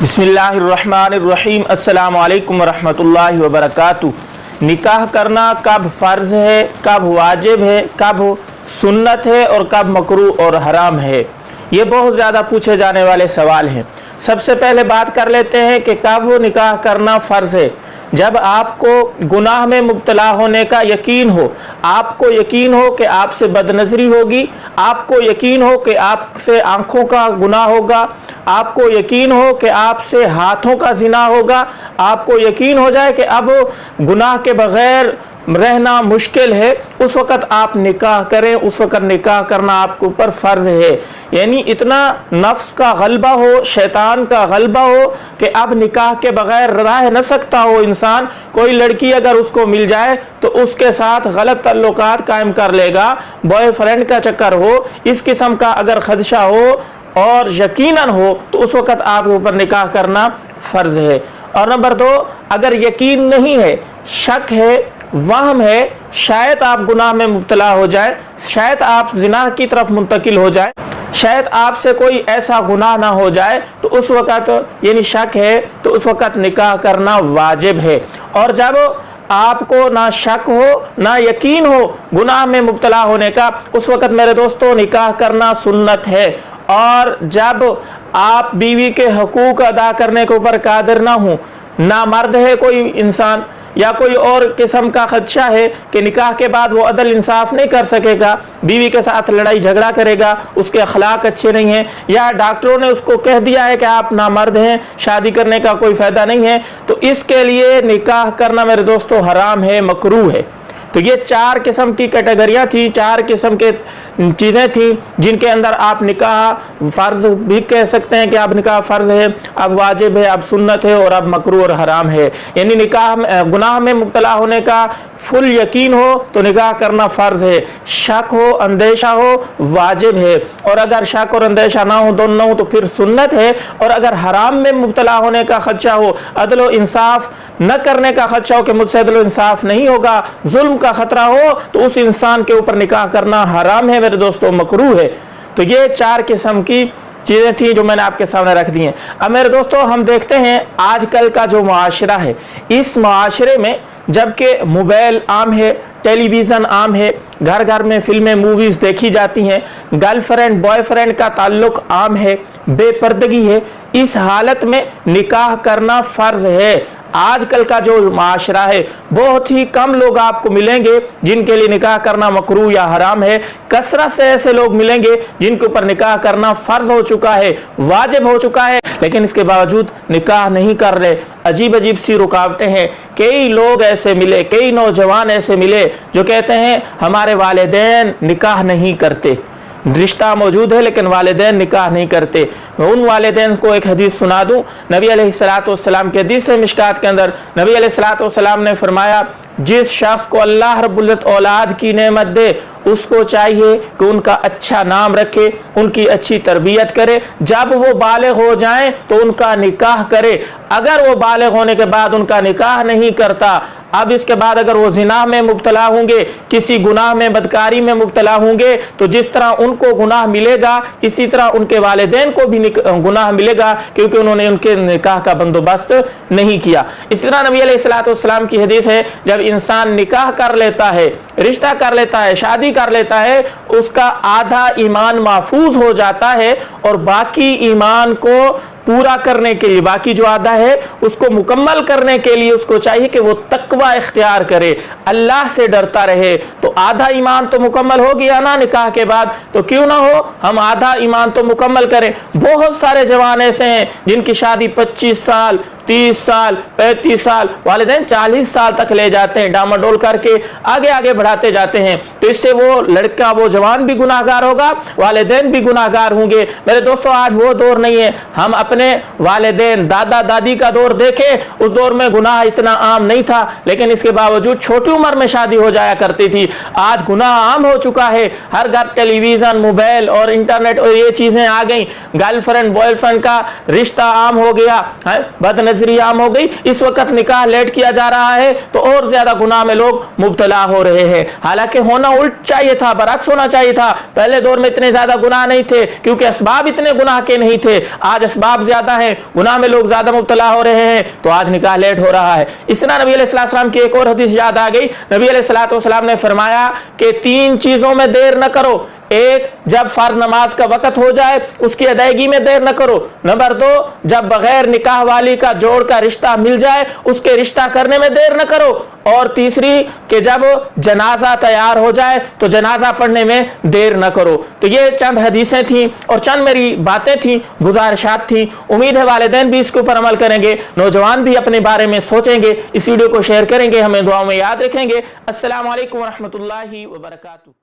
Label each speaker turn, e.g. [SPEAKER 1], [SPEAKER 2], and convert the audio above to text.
[SPEAKER 1] बिस्मिल्लाहिर्रहमानिर्रहीम। अस्सलामु अलैकुम वरहमतुल्लाहि वबरकातुह। निकाह करना कब फ़र्ज़ है, कब वाजिब है, कब सुन्नत है और कब मकरूह और हराम है, ये बहुत ज़्यादा पूछे जाने वाले सवाल हैं। सबसे पहले बात कर लेते हैं कि कब निकाह करना फ़र्ज़ है। जब आपको गुनाह में मुब्तला होने का यकीन हो, आपको यकीन हो कि आपसे बदनज़री होगी, आपको यकीन हो कि आपसे आँखों का गुनाह होगा, आपको यकीन हो कि आपसे हाथों का ज़िना होगा, आपको यकीन हो जाए कि अब गुनाह के बग़ैर रहना मुश्किल है, उस वक़्त आप निकाह करें। उस वक़्त निकाह करना आपके ऊपर फ़र्ज़ है। यानी इतना नफ्स का गलबा हो, शैतान का गलबा हो कि अब निकाह के बग़ैर रह न सकता हो इंसान। कोई लड़की अगर उसको मिल जाए तो उसके साथ गलत ताल्लुकात कायम कर लेगा, बॉयफ्रेंड का चक्कर हो, इस किस्म का अगर खदशा हो और यकीनन हो तो उस वक़्त आपके ऊपर निकाह करना फ़र्ज़ है। और नंबर 2, अगर यकीन नहीं है, शक है, वहम है, शायद आप गुनाह में मुब्तला हो जाए, शायद आप ज़िना की तरफ मुंतकिल हो जाए, शायद आपसे कोई ऐसा गुनाह ना हो जाए, तो उस वक़्त यानी शक है तो उस वक़्त निकाह करना वाजिब है। और जब आपको ना शक हो ना यकीन हो गुनाह में मुब्तला होने का, उस वक़्त मेरे दोस्तों निकाह करना सुन्नत है। और जब आप बीवी के हकूक़ अदा करने के ऊपर कादिर ना हो, ना मर्द है कोई इंसान या कोई और किस्म का खदशा है कि निकाह के बाद वो अदल इंसाफ नहीं कर सकेगा, बीवी के साथ लड़ाई झगड़ा करेगा, उसके अखलाक अच्छे नहीं हैं, या डॉक्टरों ने उसको कह दिया है कि आप नामर्द हैं, शादी करने का कोई फ़ायदा नहीं है, तो इसके लिए निकाह करना मेरे दोस्तों हराम है, मकरूह है। तो ये 4 किस्म की कैटेगरियाँ थी, 4 किस्म के चीज़ें थी जिनके अंदर आप निकाह फ़र्ज़ भी कह सकते हैं कि अब निकाह फ़र्ज़ है, अब वाजिब है, अब सुन्नत है और अब मकरूह और हराम है। यानी निकाह गुनाह में मुब्तला होने का फुल यकीन हो तो निकाह करना फ़र्ज़ है, शक हो, अंदेशा हो, वाजिब है। और अगर शक और अंदेशा ना हो, दोनों ना हो, तो फिर सुन्नत है। और अगर हराम में मुब्तला होने का खदशा हो, अदल इंसाफ न करने का खदशा हो कि मुझसे अदल इंसाफ नहीं होगा, जुल्म का खतरा हो, तो उस इंसान के ऊपर निकाह करना हराम है मेरे दोस्तों, मकरूह है। तो ये 4 किस्म की चीज़ें थी जो मैंने आपके सामने रख दी हैं। अब मेरे दोस्तों हम देखते हैं आजकल का जो मुआशरा है, इस मुआशरे में जबकि मोबाइल आम है, टेलीविज़न आम है, घर घर में फिल्में मूवीज़ देखी जाती हैं, गर्लफ्रेंड बॉयफ्रेंड का ताल्लुक आम है, बेपर्दगी है, इस हालत में निकाह करना फ़र्ज़ है। आजकल का जो माशरा है, बहुत ही कम लोग आपको मिलेंगे जिनके लिए निकाह करना मकरूह या हराम है। कसरत से ऐसे लोग मिलेंगे जिनके ऊपर निकाह करना फ़र्ज हो चुका है, वाजिब हो चुका है, लेकिन इसके बावजूद निकाह नहीं कर रहे। अजीब अजीब सी रुकावटें हैं। कई लोग ऐसे मिले, कई नौजवान ऐसे मिले जो कहते हैं हमारे वालिदैन निकाह नहीं करते, रिश्ता मौजूद है लेकिन वालिदैन निकाह नहीं करते। मैं उन वालिदैन को एक हदीस सुना दूं। नबी अलैहिस्सलाम के हदीस है मिशकात के अंदर, नबी अलैहिस्सलाम ने फरमाया, जिस शख्स को अल्लाह रब्बुल इज़्ज़त औलाद की नेमत दे, उसको चाहिए कि उनका अच्छा नाम रखे, उनकी अच्छी तरबियत करे, जब वो बालिग हो जाएं तो उनका निकाह करे। अगर वो बालिग होने के बाद उनका निकाह नहीं करता, अब इसके बाद अगर वो ज़िना में मुब्तला होंगे, किसी गुनाह में, बदकारी में मुब्तला होंगे, तो जिस तरह उनको गुनाह मिलेगा इसी तरह उनके वालिदैन को भी गुनाह मिलेगा, क्योंकि उन्होंने उनके निकाह का बंदोबस्त नहीं किया। इसी तरह नबी अलैहिस्सलाम की हदीस है, जब इंसान निकाह कर लेता है, रिश्ता कर लेता है, शादी कर लेता है, उसका आधा ईमान महफूज हो जाता है और बाकी ईमान को पूरा करने के लिए, बाकी जो आधा है उसको मुकम्मल करने के लिए उसको चाहिए कि वो तकवा इख्तियार करे, अल्लाह से डरता रहे। तो आधा ईमान तो मुकम्मल हो गया ना निकाह के बाद, तो क्यों ना हो हम आधा ईमान तो मुकम्मल करें। बहुत सारे जवान ऐसे हैं जिनकी शादी 25 साल, 30 साल, 35 साल, वालिदैन 40 साल तक ले जाते हैं, डामाडोल करके आगे आगे बढ़ाते जाते हैं। तो इससे वो लड़का, वो जवान भी गुनाहगार होगा, वालिदैन भी गुनाहगार होंगे। मेरे दोस्तों आज वो दौर नहीं है। हम अपने वालिदैन, दादा दादी का दौर देखें, उस दौर में गुनाह इतना आम नहीं था, लेकिन इसके बावजूद छोटी उम्र में शादी हो जाया करती थी। आज गुनाह आम हो चुका है, हर घर टेलीविज़न, मोबाइल और इंटरनेट और ये चीज़ें आ गई। गर्लफ्रेंड बॉयफ्रेंड का रिश्ता आम हो गया है, बदनज़री नजरी आम हो गई। इस वक्त निकाह लेट किया जा रहा है तो और ज्यादा गुनाह में लोग मुब्तला हो रहे हैं। हालांकि होना उल्ट चाहिए था, बरअक्स होना चाहिए था। पहले दौर में इतने ज्यादा गुनाह नहीं थे क्योंकि असबाब इतने गुनाह के नहीं थे। आज असबाब ज्यादा हैं, गुनाह में लोग ज्यादा मुब्तला हो रहे हैं, तो आज निकाह लेट हो रहा है। इस तरह नबी अलैहिस्सलाम की एक और हदीस याद आ गई। नबी अलैहिस्सलाम ने फरमाया कि 3 चीजों में देर न करो। एक, जब फर्ज नमाज का वक्त हो जाए उसकी अदायगी में देर न करो। नंबर 2, जब बगैर निकाह वाली का जोड़ का रिश्ता मिल जाए उसके रिश्ता करने में देर न करो। और तीसरी, कि जब जनाजा तैयार हो जाए तो जनाजा पढ़ने में देर न करो। तो ये चंद हदीसें थीं और चंद मेरी बातें थीं, गुजारिशात थीं। उम्मीद है वालिदैन भी इसके ऊपर अमल करेंगे, नौजवान भी अपने बारे में सोचेंगे, इस वीडियो को शेयर करेंगे, हमें दुआओं में याद रखेंगे। अस्सलामु अलैकुम व रहमतुल्लाहि व बरकातुहू।